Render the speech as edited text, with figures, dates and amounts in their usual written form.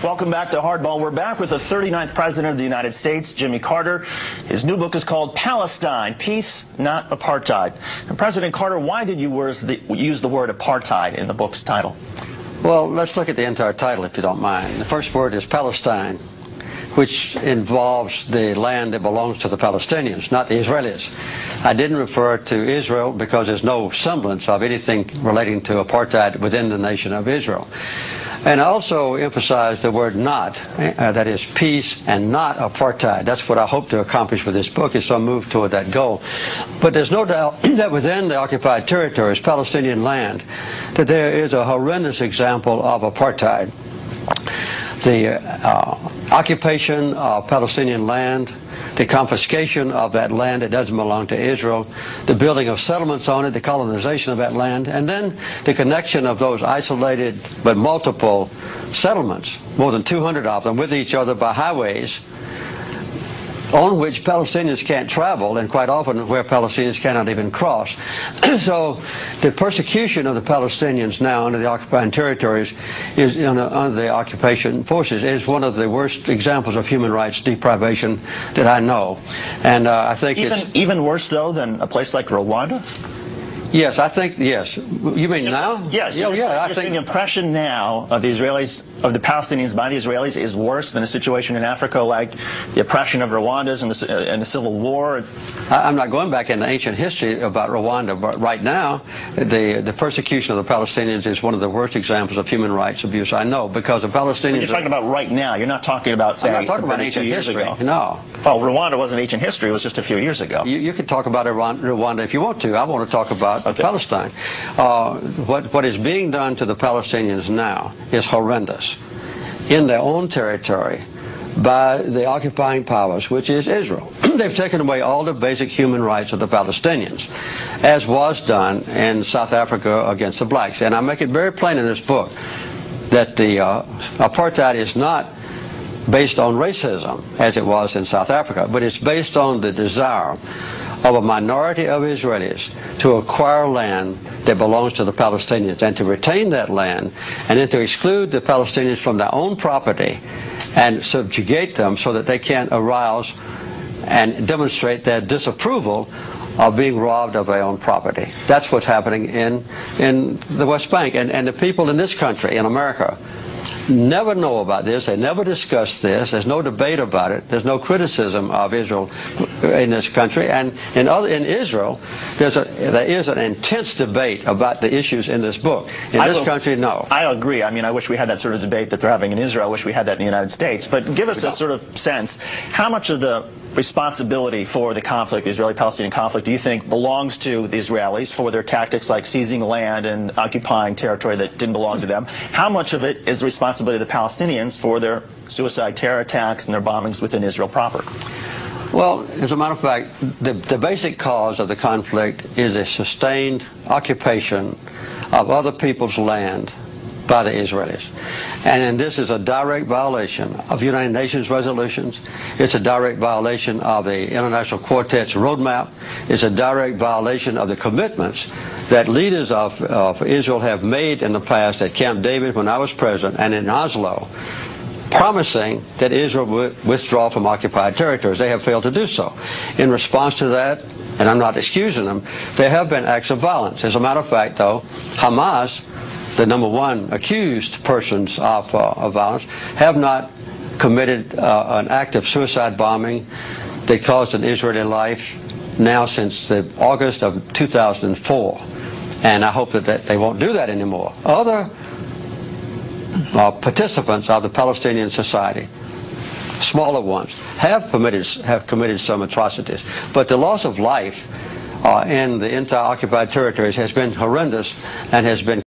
Welcome back to Hardball. We're back with the 39th President of the United States, Jimmy Carter. His new book is called Palestine, Peace, Not Apartheid. And President Carter, why did you use the word apartheid in the book's title? Well, let's look at the entire title, if you don't mind. The first word is Palestine, which involves the land that belongs to the Palestinians, not the Israelis. I didn't refer to Israel because there's no semblance of anything relating to apartheid within the nation of Israel. And I also emphasized the word not, that is peace and not apartheid. That's what I hope to accomplish with this book, is some move toward that goal. But there's no doubt that within the occupied territories, Palestinian land, that there is a horrendous example of apartheid. The occupation of Palestinian land, the confiscation of that land that doesn't belong to Israel, the building of settlements on it, the colonization of that land, and then the connection of those isolated but multiple settlements, more than 200 of them, with each other by highways on which Palestinians can't travel, and quite often where Palestinians cannot even cross. So the persecution of the Palestinians now under the occupied territories, under the occupation forces, is one of the worst examples of human rights deprivation that I know. And I think even worse, though, than a place like Rwanda? Yes, I think, yes. You mean now? Yes. I think the impression now of the Israelis, of the Palestinians by the Israelis, is worse than a situation in Africa like the oppression of Rwandans and the Civil War. I'm not going back into ancient history about Rwanda, but right now, the persecution of the Palestinians is one of the worst examples of human rights abuse I know, because the Palestinians... But you're talking about right now. You're not talking about, say, I'm not talking about ancient history. No. Well, Rwanda wasn't ancient history. It was just a few years ago. You can talk about Rwanda if you want to. I want to talk about Palestine. What is being done to the Palestinians now is horrendous in their own territory by the occupying powers, which is Israel. They've taken away all the basic human rights of the Palestinians, as was done in South Africa against the blacks. And I make it very plain in this book that the apartheid is not based on racism, as it was in South Africa, but it's based on the desire of a minority of Israelis to acquire land that belongs to the Palestinians and to retain that land, and then to exclude the Palestinians from their own property and subjugate them so that they can't arouse and demonstrate their disapproval of being robbed of their own property. That's what's happening in the West Bank. And the people in this country, in America, never know about this. They never discuss this. There's no debate about it. There's no criticism of Israel in this country. And in Israel, there is an intense debate about the issues in this book. In this country, no. I agree. I mean, I wish we had that sort of debate that they're having in Israel. I wish we had that in the United States. But give us a sort of sense, how much of the responsibility for the conflict, the Israeli-Palestinian conflict, do you think belongs to the Israelis for their tactics like seizing land and occupying territory that didn't belong to them? How much of it is the responsibility of the Palestinians for their suicide terror attacks and their bombings within Israel proper? Well, as a matter of fact, the basic cause of the conflict is a sustained occupation of other people's land by the Israelis. And this is a direct violation of United Nations resolutions. It's a direct violation of the International Quartet's roadmap. It's a direct violation of the commitments that leaders of Israel have made in the past at Camp David when I was president and in Oslo, promising that Israel would withdraw from occupied territories. They have failed to do so. In response to that, and I'm not excusing them, there have been acts of violence. As a matter of fact, though, Hamas, the #1 accused persons of violence, have not committed an act of suicide bombing that caused an Israeli life now since August of 2004. And I hope that they won't do that anymore. Other participants of the Palestinian society, smaller ones, have committed some atrocities. But the loss of life in the entire occupied territories has been horrendous and has been